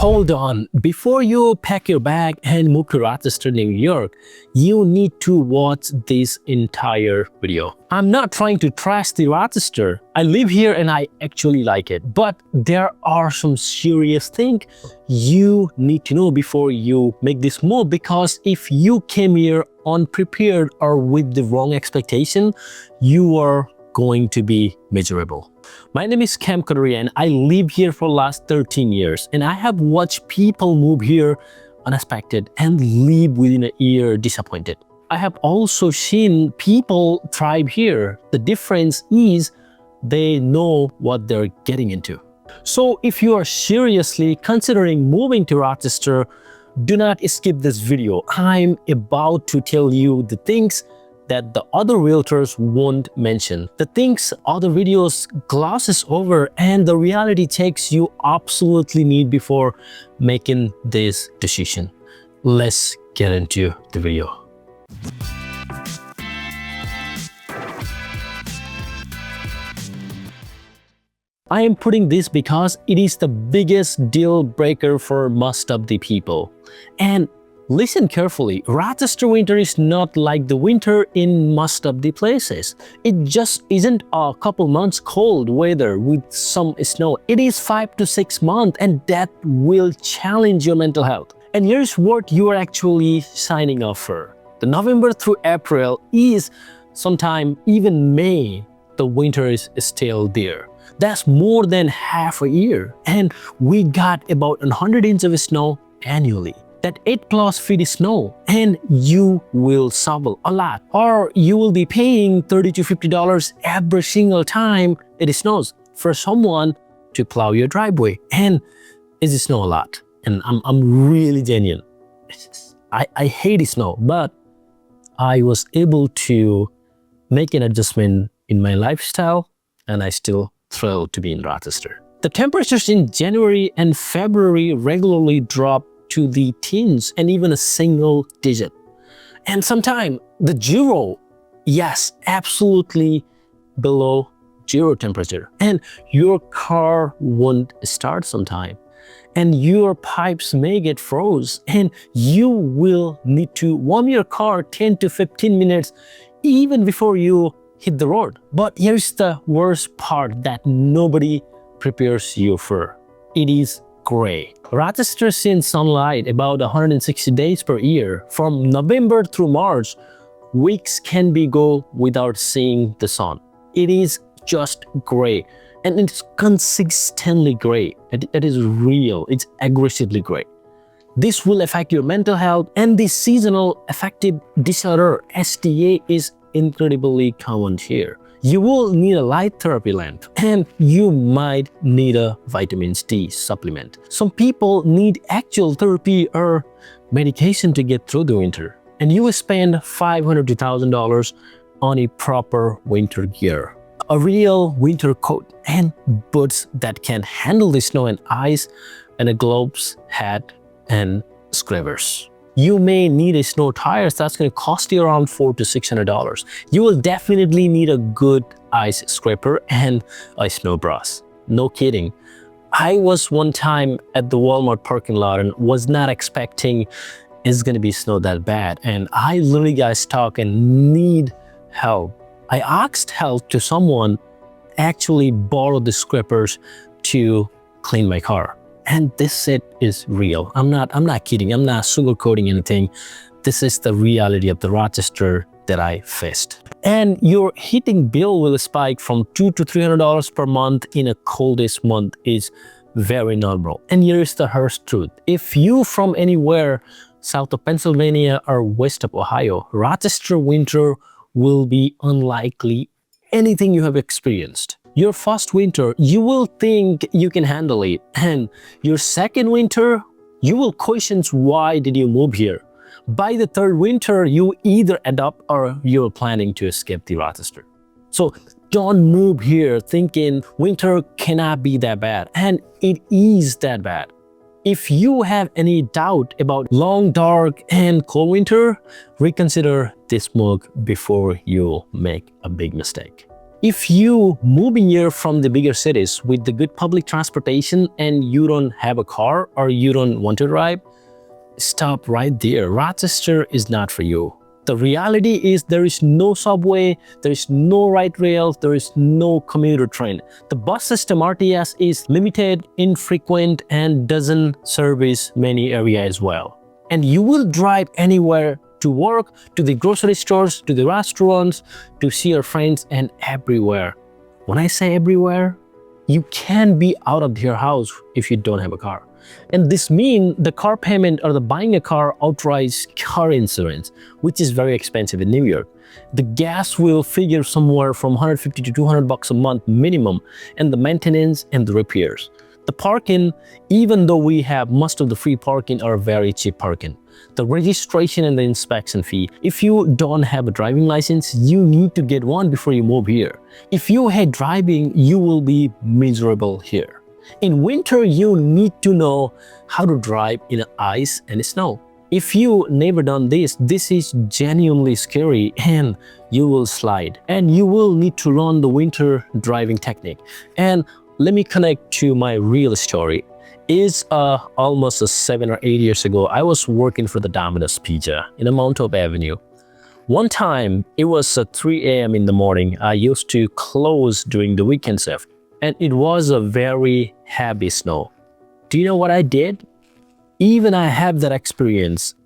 Hold on, before you pack your bag and move to Rochester, New York, you need to watch this entire video. I'm not trying to trash the Rochester. I live here and I actually like it, but there are some serious things you need to know before you make this move, because if you came here unprepared or with the wrong expectation, you are going to be miserable. My name is Khem and I live here for the last 13 years, and I have watched people move here unexpected and leave within a year disappointed. I have also seen people thrive here. The difference is they know what they're getting into. So if you are seriously considering moving to Rochester, do not skip this video. I'm about to tell you the things that the other realtors won't mention, the things other videos glosses over, and the reality checks you absolutely need before making this decision. Let's get into the video. I am putting this because it is the biggest deal breaker for most of the people. And listen carefully, Rochester winter is not like the winter in most of the places. It just isn't a couple months cold weather with some snow. It is 5 to 6 months, and that will challenge your mental health. And here's what you are actually signing up for. The November through April is sometime even May, the winter is still there. That's more than half a year. And we got about 100 inches of snow annually. That 8+ feet of snow, and you will shovel a lot, or you will be paying $30 to $50 every single time it snows for someone to plow your driveway. And it snows a lot, and I'm really genuine. I hate snow, but I was able to make an adjustment in my lifestyle, and I still thrilled to be in Rochester. The temperatures in January and February regularly drop to the teens and even a single digit. And sometimes the zero, yes, absolutely below zero temperature. And your car won't start sometime. And your pipes may get froze, and you will need to warm your car 10 to 15 minutes even before you hit the road. But here's the worst part that nobody prepares you for. It is gray. Rochester sees sunlight about 160 days per year. From November through March, weeks can go without seeing the sun. It is just gray, and it's consistently gray. It is real. It's aggressively gray. This will affect your mental health, and the seasonal affective disorder (SDA) is incredibly common here. You will need a light therapy lamp, and you might need a vitamin D supplement. Some people need actual therapy or medication to get through the winter, and you will spend $500 to $1,000 on a proper winter gear. A real winter coat and boots that can handle the snow and ice, and a gloves, hat, and scrubbers. You may need a snow tires that's going to cost you around $400 to $600. You will definitely need a good ice scraper and a snow brush. No kidding. I was one time at the Walmart parking lot and was not expecting it's going to be snow that bad. And I literally got stuck and need help. I asked help to someone, actually borrowed the scrapers to clean my car. And this shit is real. I'm not kidding. I'm not sugarcoating anything. This is the reality of the Rochester that I faced. And your heating bill will spike from $200 to $300 per month in a coldest month is very normal. And here is the harsh truth. If you from anywhere south of Pennsylvania or west of Ohio, Rochester winter will be unlikely anything you have experienced. Your first winter, you will think you can handle it. And your second winter, you will question why did you move here. By the third winter, you either adapt or you're planning to escape the Rochester. So don't move here thinking winter cannot be that bad. And it is that bad. If you have any doubt about long, dark, and cold winter, reconsider this move before you make a big mistake. If you moving here from the bigger cities with the good public transportation and you don't have a car or you don't want to drive, stop right there. Rochester is not for you. The reality is there is no subway, there is no light rail, there is no commuter train. The bus system RTS is limited, infrequent, and doesn't service many areas as well. And you will drive anywhere to work, to the grocery stores, to the restaurants, to see your friends, and everywhere. When I say everywhere, you can't be out of your house if you don't have a car. And this means the car payment or the buying a car outright car insurance, which is very expensive in New York. The gas will figure somewhere from 150 to 200 bucks a month minimum, and the maintenance and the repairs. The parking, even though we have most of the free parking, are very cheap parking. The registration and the inspection fee. If you don't have a driving license, you need to get one before you move here. If you hate driving, you will be miserable here. In winter, you need to know how to drive in ice and snow. If you never done this is genuinely scary and you will slide. And you will need to learn the winter driving technique. And let me connect to my real story. Is almost 7 or 8 years ago, I was working for the Domino's Pizza in a Mount Hope Avenue. One time, it was 3 a.m. in the morning. I used to close during the weekend shift, and it was a very heavy snow. Do you know what I did? Even I have that experience,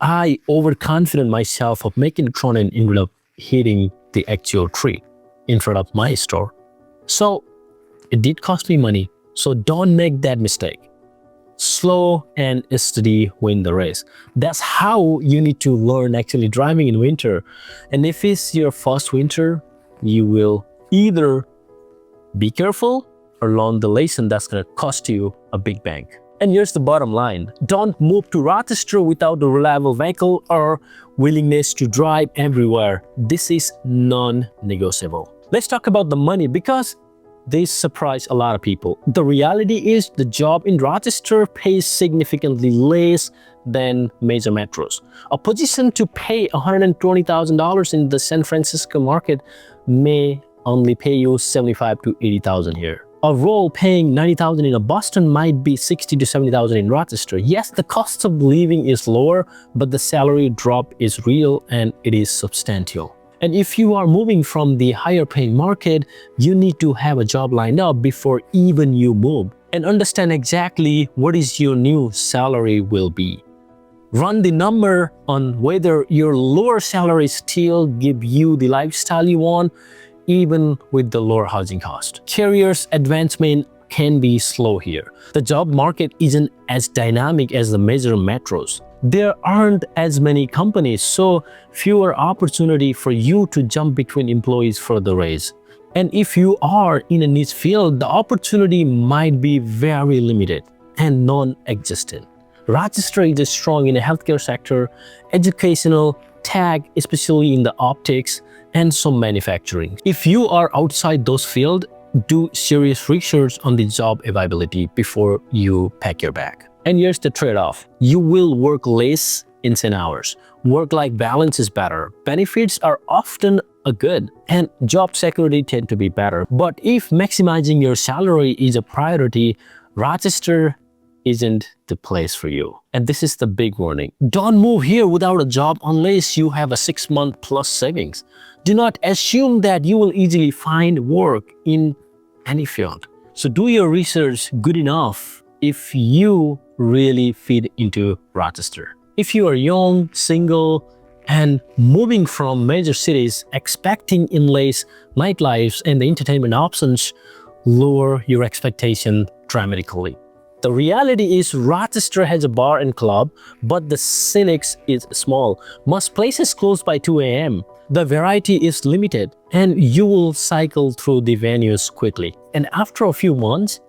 I overconfident myself of making a turn and ended up hitting the actual tree in front of my store. So it did cost me money. So don't make that mistake. Slow and steady win the race. That's how you need to learn actually driving in winter. And if it's your first winter, you will either be careful or learn the lesson that's going to cost you a big bank. And here's the bottom line. Don't move to Rochester without a reliable vehicle or willingness to drive everywhere. This is non-negotiable. Let's talk about the money, because this surprised a lot of people. The reality is the job in Rochester pays significantly less than major metros. A position to pay $120,000 in the San Francisco market may only pay you $75,000 to $80,000 here. A role paying $90,000 in Boston might be $60,000 to $70,000 in Rochester. Yes, the cost of living is lower, but the salary drop is real and it is substantial. And if you are moving from the higher paying market, you need to have a job lined up before even you move and understand exactly what is your new salary will be. Run the number on whether your lower salary still give you the lifestyle you want, even with the lower housing cost. Careers advancement can be slow here. The job market isn't as dynamic as the major metros. There aren't as many companies, so fewer opportunity for you to jump between employees for the raise. And if you are in a niche field, the opportunity might be very limited and non-existent. Rochester is strong in the healthcare sector, educational, tech, especially in the optics, and some manufacturing. If you are outside those fields, do serious research on the job availability before you pack your bag. And here's the trade-off. You will work less in 10 hours. Work-life balance is better. Benefits are often good, and job security tend to be better. But if maximizing your salary is a priority, Rochester isn't the place for you. And this is the big warning. Don't move here without a job unless you have a 6-month plus savings. Do not assume that you will easily find work in any field. So do your research good enough if you really fit into Rochester. If you are young, single, and moving from major cities, expecting endless nightlife and the entertainment options, lower your expectation dramatically. The reality is Rochester has a bar and club, but the Census is small. Most places close by 2 a.m. The variety is limited, and you will cycle through the venues quickly. And after a few months,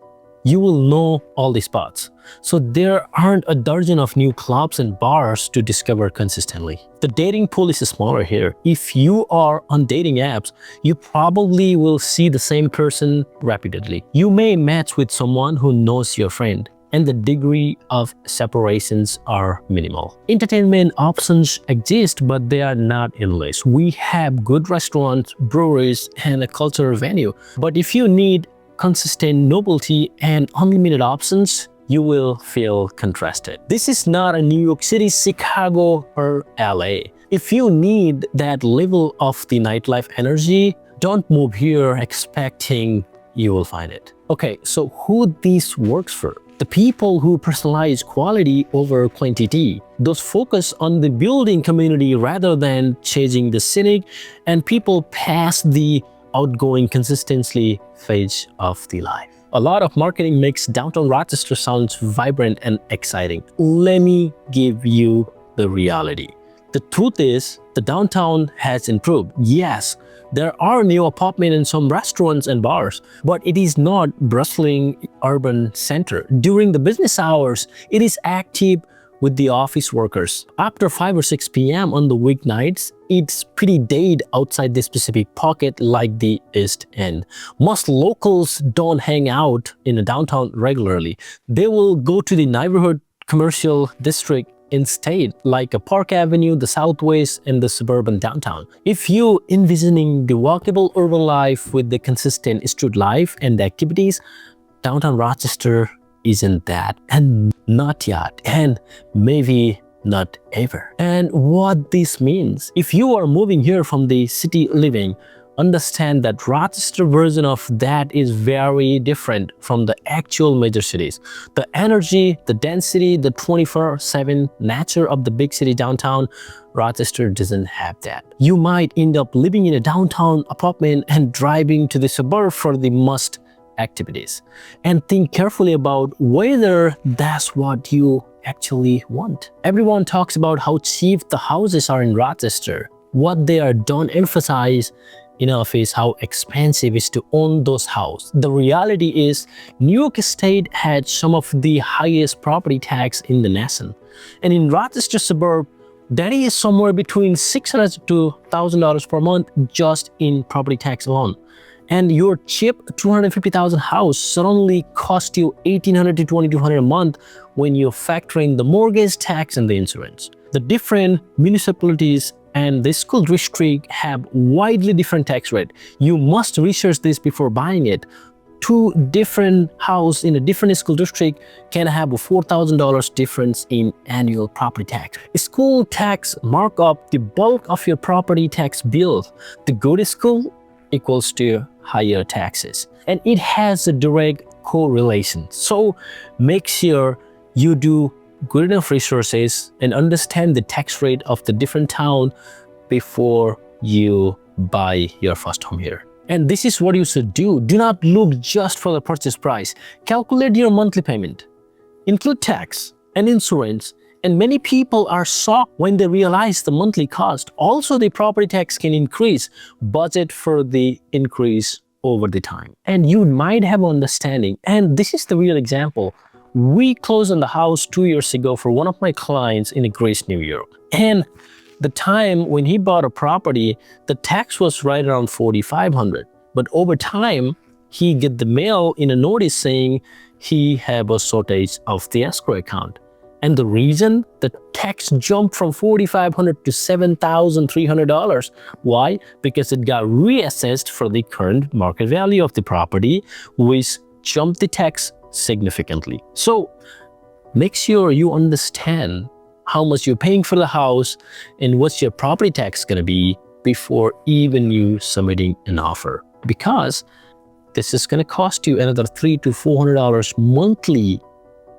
you will know all the spots. So there aren't a dozen of new clubs and bars to discover consistently. The dating pool is smaller here. If you are on dating apps, you probably will see the same person repeatedly. You may match with someone who knows your friend, and the degree of separations are minimal. Entertainment options exist, but they are not endless. We have good restaurants, breweries, and a cultural venue. But if you need consistent novelty and unlimited options, you will feel contrasted. This is not a New York City, Chicago, or LA. If you need that level of the nightlife energy, don't move here expecting you will find it. Okay, so who this works for? The people who personalize quality over quantity. Those focus on the building community rather than chasing the scenic, and people past the outgoing consistency phase of the life. A lot of marketing makes downtown Rochester sound vibrant and exciting. Let me give you the reality. The truth is, the downtown has improved. Yes, there are new apartments and some restaurants and bars, but it is not bustling urban center. During the business hours, it is active with the office workers. After 5 or 6 p.m. on the weeknights, it's pretty dead outside the specific pocket like the East End. Most locals don't hang out in the downtown regularly. They will go to the neighborhood commercial district instead, like a Park Avenue, the Southwest, and the suburban downtown. If you envisioning the walkable urban life with the consistent street life and activities, downtown Rochester isn't that, and not yet, and maybe not ever. And what this means, if you are moving here from the city living, understand that Rochester version of that is very different from the actual major cities. The energy, the density, the 24/7 nature of the big city downtown, Rochester doesn't have that. You might end up living in a downtown apartment and driving to the suburb for the must activities. And think carefully about whether that's what you actually want. Everyone talks about how cheap the houses are in Rochester. What they don't emphasize enough is how expensive it is to own those houses. The reality is, New York State had some of the highest property tax in the nation. And in Rochester suburb, that is somewhere between $600 to $1,000 per month just in property tax alone. And your cheap $250,000 house suddenly cost you $1,800 to $2,200 a month when you factor in the mortgage tax and the insurance. The different municipalities and the school district have widely different tax rate. You must research this before buying it. Two different houses in a different school district can have a $4,000 difference in annual property tax. School tax mark up the bulk of your property tax bill. The good school equals to higher taxes, and it has a direct correlation. So make sure you do good enough resources and understand the tax rate of the different town before you buy your first home here. And this is what you should do. Do not look just for the purchase price. Calculate your monthly payment, include tax and insurance. And many people are shocked when they realize the monthly cost. Also, the property tax can increase. Budget for the increase over the time. And you might have understanding. And this is the real example. We closed on the house 2 years ago for one of my clients in Grace, New York. And the time when he bought a property, the tax was right around $4,500. But over time, he get the mail in a notice saying he have a shortage of the escrow account. And the reason, the tax jumped from $4,500 to $7,300. Why? Because it got reassessed for the current market value of the property, which jumped the tax significantly. So make sure you understand how much you're paying for the house and what's your property tax going to be before even you submitting an offer, because this is going to cost you another $300 to $400 monthly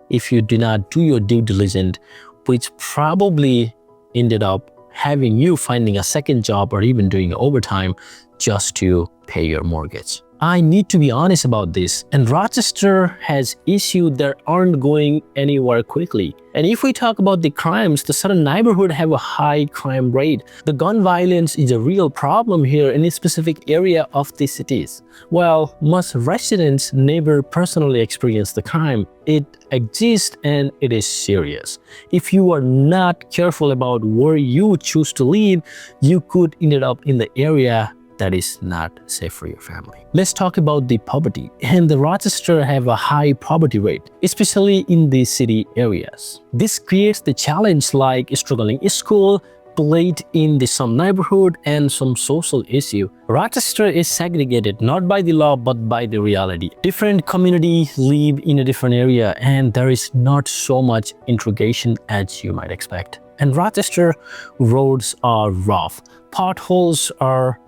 if you do not do your due diligence, which probably ended up having you finding a second job or even doing overtime just to pay your mortgage. I need to be honest about this, and Rochester has issues that aren't going anywhere quickly. And if we talk about the crimes, the southern neighborhood have a high crime rate. The gun violence is a real problem here in a specific area of the cities. While most residents never personally experience the crime, it exists and it is serious. If you are not careful about where you choose to live, you could end up in the area that is not safe for your family. Let's talk about the poverty. And the Rochester have a high poverty rate, especially in the city areas. This creates the challenge like struggling in school, played in some neighborhood, and some social issue. Rochester is segregated not by the law but by the reality. Different communities live in a different area and there is not so much integration as you might expect. And Rochester roads are rough, potholes are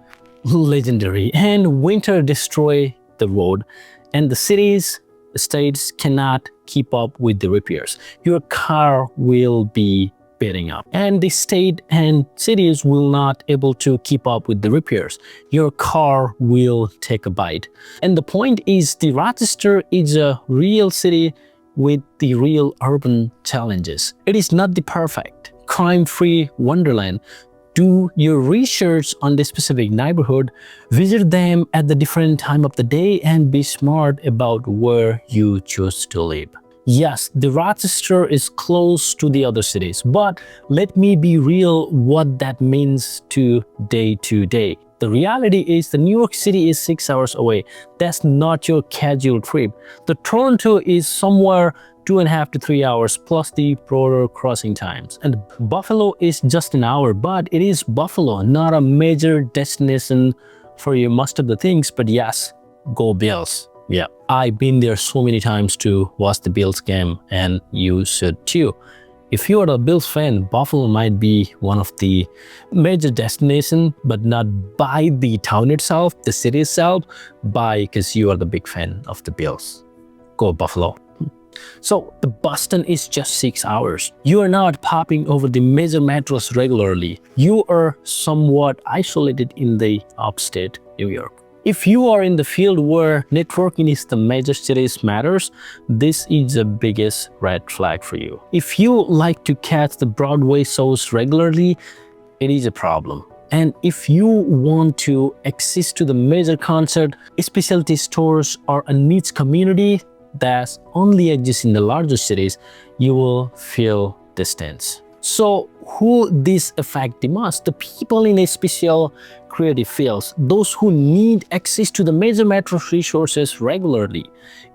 legendary, and winter destroy the road, and the states cannot keep up with the repairs. Your car will be beating up, and the state and cities will not able to keep up with the repairs. Your car will take a bite. And the point is, the Rochester is a real city with the real urban challenges. It is not the perfect crime-free wonderland. Do your research on the specific neighborhood, visit them at the different time of the day, and be smart about where you choose to live. Yes, the Rochester is close to the other cities, but let me be real what that means to day. The reality is the New York City is 6 hours away. That's not your casual trip. The Toronto is somewhere 2.5 to 3 hours plus the border crossing times. And Buffalo is just an hour, but it is Buffalo, not a major destination for you most of the things. But yes, go Bills. Yeah, I've been there so many times to watch the Bills game, and you should too. If you are a Bills fan, Buffalo might be one of the major destinations, but not by the town itself, the city itself, because you are the big fan of the Bills. Go Buffalo. So the Boston is just 6 hours. You are not popping over the major metros regularly. You are somewhat isolated in the upstate New York. If you are in the field where networking is the major cities matters, this is the biggest red flag for you. If you like to catch the Broadway shows regularly, it is a problem. And if you want to access to the major concert, specialty stores, or a niche community that only exists in the larger cities, you will feel distance. So who this affect the most? The people in a special creative fields, those who need access to the major metro resources regularly,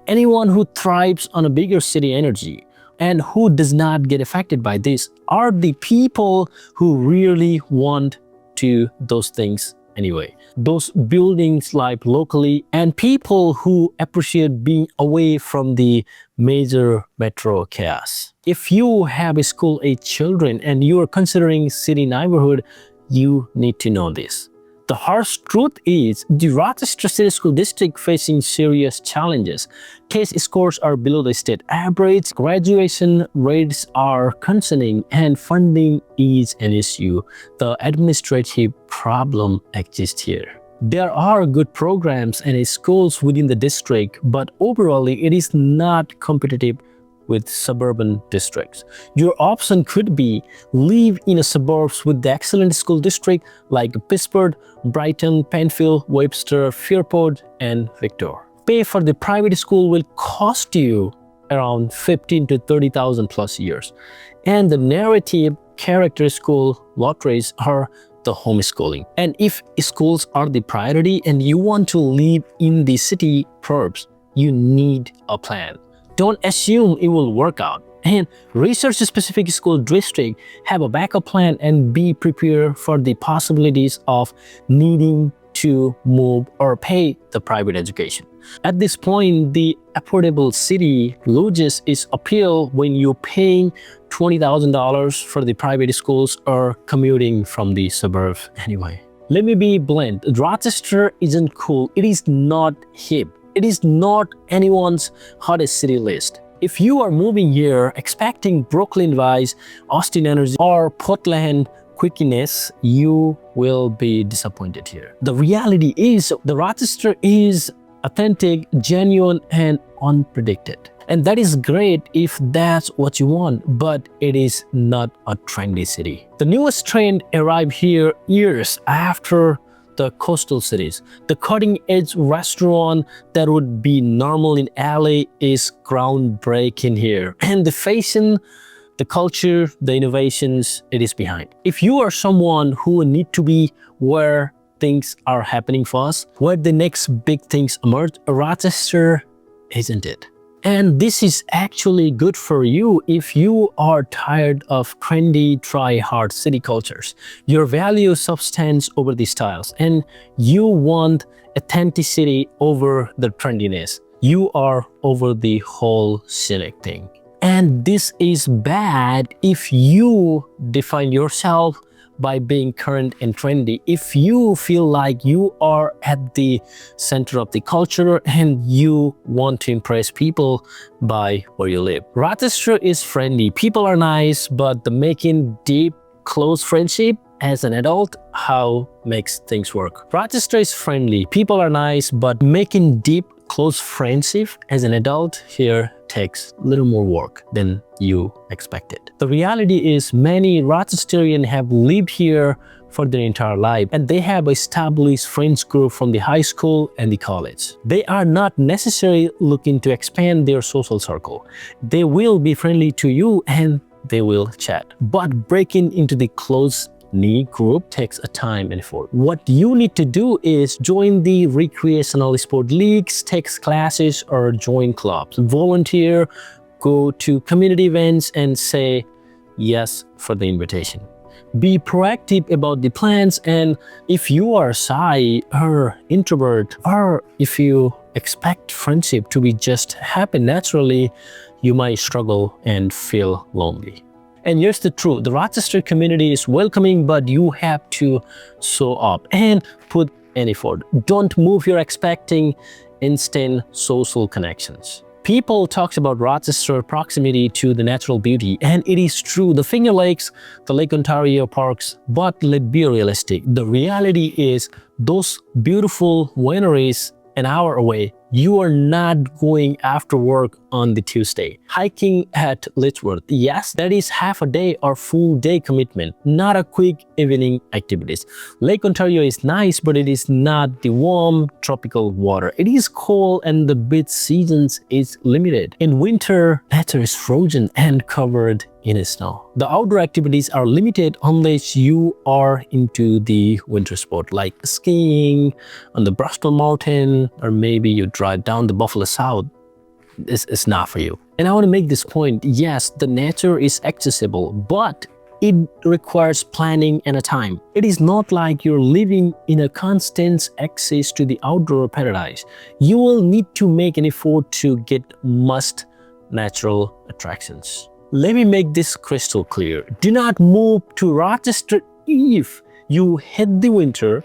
anyone who thrives on a bigger city energy, and who does not get affected by this are the people who really want to those things anyway. Those buildings live locally, and people who appreciate being away from the major metro chaos. If you have school-age children and you are considering city neighborhood, you need to know this. The harsh truth is the Rochester City School District facing serious challenges. Test scores are below the state average, graduation rates are concerning, and funding is an issue. The administrative problem exists here. There are good programs and schools within the district, but overall it is not competitive with suburban districts. Your option could be live in a suburbs with the excellent school district like Pittsburgh, Brighton, Penfield, Webster, Fairport, and Victor. Pay for the private school will cost you around 15 to 30,000 plus years. And the narrative character school lotteries are the homeschooling. And if schools are the priority and you want to live in the city burbs, you need a plan. Don't assume it will work out, and research a specific school district, have a backup plan, and be prepared for the possibilities of needing to move or pay the private education. At this point, the affordable city loses its appeal when you're paying $20,000 for the private schools or commuting from the suburbs anyway. Let me be blunt, Rochester isn't cool, it is not hip. It is not anyone's hottest city list. If you are moving here expecting Brooklyn vibes, Austin energy, or Portland quickiness, you will be disappointed here. The reality is the Rochester is authentic, genuine, and unpredicted. And that is great if that's what you want, but it is not a trendy city. The newest trend arrived here years after the coastal cities. The cutting-edge restaurant that would be normal in LA is groundbreaking here. And the fashion, the culture, the innovations, it is behind. If you are someone who need to be where things are happening fast, where the next big things emerge, Rochester isn't it. And this is actually good for you if you are tired of trendy, try-hard city cultures. You value substance over the styles, and you want authenticity over the trendiness. You are over the whole scenic thing. And this is bad if you define yourself by being current and trendy. If you feel like you are at the center of the culture and you want to impress people by where you live. Rochester is friendly. People are nice, but the making deep, close friendship as an adult, how makes things work. Rochester is friendly. People are nice, but making deep, close friendship as an adult here takes a little more work than you expected. The reality is many Rochesterians have lived here for their entire life, and they have established friends group from the high school and the college. They are not necessarily looking to expand their social circle. They will be friendly to you and they will chat. But breaking into the close knee group takes a time and effort. What you need to do is join the recreational sport leagues, take classes, or join clubs. Volunteer, go to community events, and say yes for the invitation. Be proactive about the plans, and if you are shy or introvert, or if you expect friendship to be just happen naturally, you might struggle and feel lonely. And here's the truth, the Rochester community is welcoming, but you have to show up and put an effort. Don't move here expecting instant social connections. People talk about Rochester proximity to the natural beauty, and it is true, the Finger Lakes, the Lake Ontario parks, but let's be realistic. The reality is those beautiful wineries an hour away. You are not going after work on the Tuesday. Hiking at Litchworth, yes, that is half a day or full day commitment, not a quick evening activities. Lake Ontario is nice, but it is not the warm tropical water. It is cold and the beach seasons is limited. In winter, nature is frozen and covered in snow. The outdoor activities are limited unless you are into the winter sport like skiing on the Bristol Mountain, or maybe you drive down the Buffalo South. This is not for you. And I want to make this point. Yes, the nature is accessible, but it requires planning and a time. It is not like you're living in a constant access to the outdoor paradise. You will need to make an effort to get most natural attractions. Let me make this crystal clear. Do not move to Rochester if you hate the winter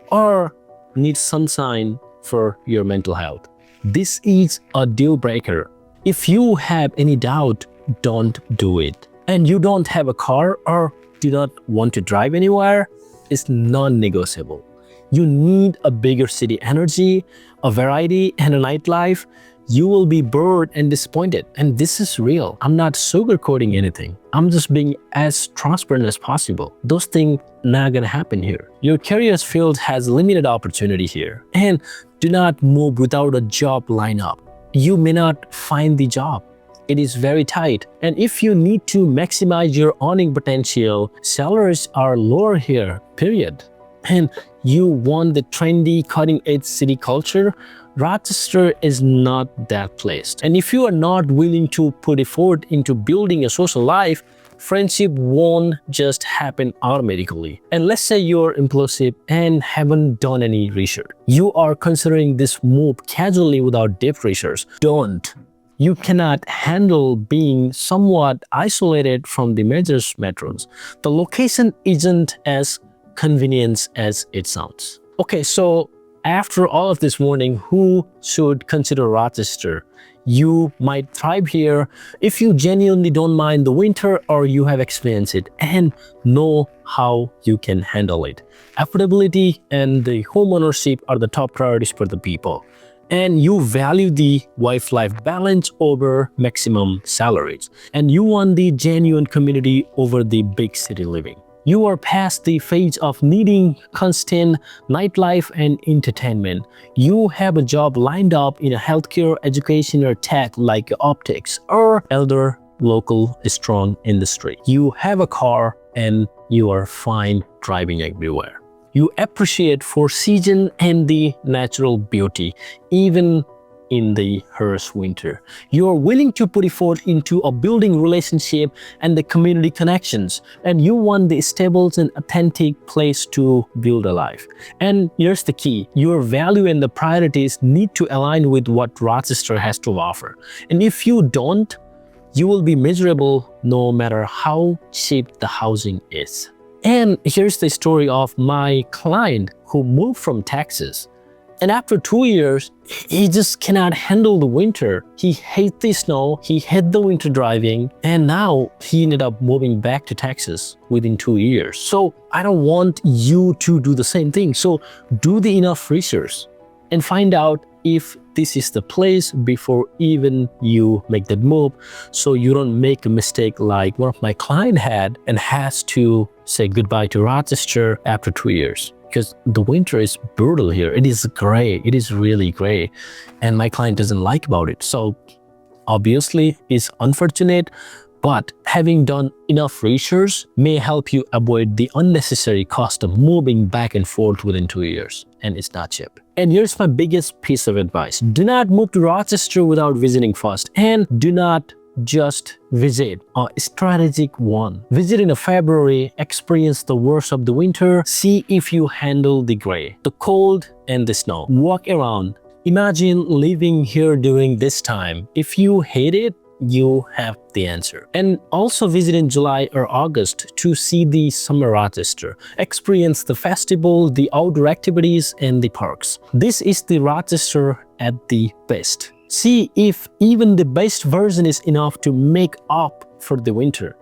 or need sunshine for your mental health. This is a deal breaker. If you have any doubt, don't do it. And you don't have a car or do not want to drive anywhere, it's non-negotiable. You need a bigger city energy, a variety, and a nightlife. You will be bored and disappointed, and this is real. I'm not sugarcoating anything. I'm just being as transparent as possible. Those things not gonna happen here. Your career field has limited opportunity here, and do not move without a job lineup. You may not find the job. It is very tight, and if you need to maximize your earning potential, salaries are lower here, period. And you want the trendy, cutting-edge city culture, Rochester is not that place. And if you are not willing to put effort into building a social life, friendship won't just happen automatically. And let's say you're impulsive and haven't done any research. You are considering this move casually without deep research. Don't. You cannot handle being somewhat isolated from the major metros. The location isn't as convenient as it sounds. Okay, so after all of this warning, who should consider Rochester? You might thrive here if you genuinely don't mind the winter or you have experienced it and know how you can handle it. Affordability and the home ownership are the top priorities for the people. And you value the wife-life balance over maximum salaries. And you want the genuine community over the big city living. You are past the phase of needing constant nightlife and entertainment. You have a job lined up in a healthcare, education, or tech like optics or elder local strong industry. You have a car and you are fine driving everywhere. You appreciate for season and the natural beauty, even in the harsh winter. You're willing to put effort into a building relationship and the community connections, and you want the stable and authentic place to build a life. And here's the key: your value and the priorities need to align with what Rochester has to offer. And if you don't, you will be miserable no matter how cheap the housing is. And here's the story of my client who moved from Texas. And after 2 years, he just cannot handle the winter. He hates the snow, he hates the winter driving, and now he ended up moving back to Texas within 2 years. So I don't want you to do the same thing. So do the enough research and find out if this is the place before even you make that move, so you don't make a mistake like one of my client had and has to say goodbye to Rochester after 2 years. Because the winter is brutal here. It is gray. It is really gray. And my client doesn't like about it. So obviously it's unfortunate, but having done enough research may help you avoid the unnecessary cost of moving back and forth within 2 years. And it's not cheap. And here's my biggest piece of advice. Do not move to Rochester without visiting first. And do not just visit a strategic one. Visit in February, experience the worst of the winter, see if you handle the gray, the cold, and the snow. Walk around. Imagine living here during this time. If you hate it, you have the answer. And also visit in July or August to see the summer Rochester. Experience the festival, the outdoor activities, and the parks. This is the Rochester at the best. See if even the best version is enough to make up for the winter.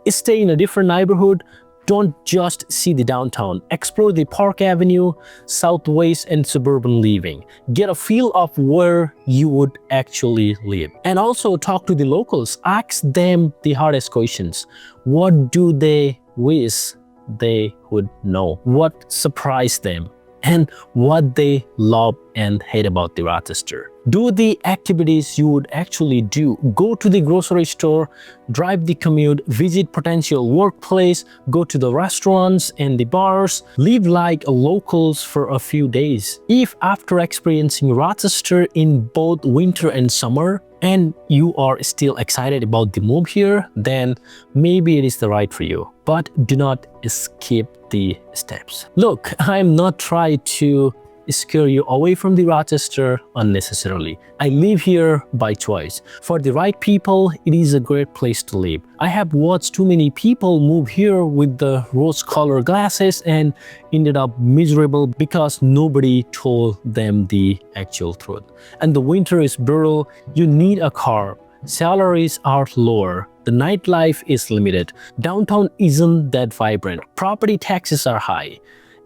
Stay in a different neighborhood. Don't just see the downtown. Explore the Park Avenue, Southwest, and suburban living. Get a feel of where you would actually live. And also talk to the locals. Ask them the hardest questions. What do they wish they would know? What surprised them? And what they love and hate about the Rochester. Do the activities you would actually do. Go to the grocery store, drive the commute, visit potential workplace, go to the restaurants and the bars, live like locals for a few days. If after experiencing Rochester in both winter and summer, and you are still excited about the move here, then maybe it is the right for you. But do not skip the steps. Look, I'm not trying to scare you away from the Rochester unnecessarily. I live here by choice. For the right people, it is a great place to live. I have watched too many people move here with the rose-colored glasses and ended up miserable because nobody told them the actual truth. And the winter is brutal. You need a car. Salaries are lower. The nightlife is limited. Downtown isn't that vibrant. Property taxes are high.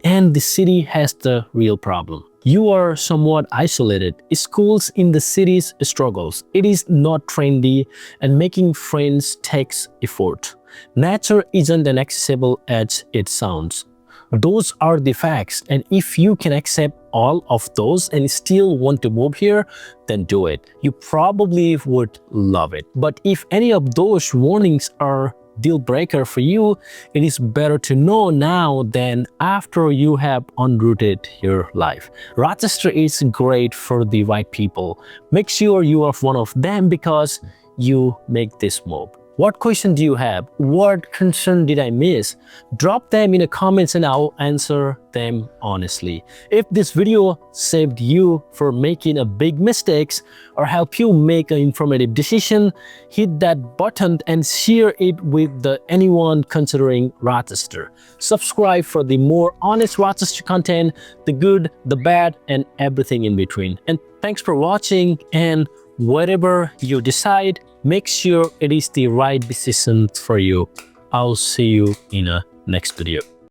And the city has the real problem. You are somewhat isolated. Schools in the cities struggles. It is not trendy and making friends takes effort. Nature isn't as accessible as it sounds. Those are the facts, and if you can accept all of those and still want to move here, then do it. You probably would love it. But if any of those warnings are deal breaker for you, it is better to know now than after you have unrooted your life. Rochester is great for the right people. Make sure you are one of them because you make this move. What question do you have? What concern did I miss? Drop them in the comments and I'll answer them honestly. If this video saved you from making a big mistakes or help you make an informative decision, hit that button and share it with anyone considering Rochester. Subscribe for the more honest Rochester content, the good, the bad, and everything in between. And thanks for watching, and whatever you decide, make sure it is the right decision for you. I'll see you in a next video.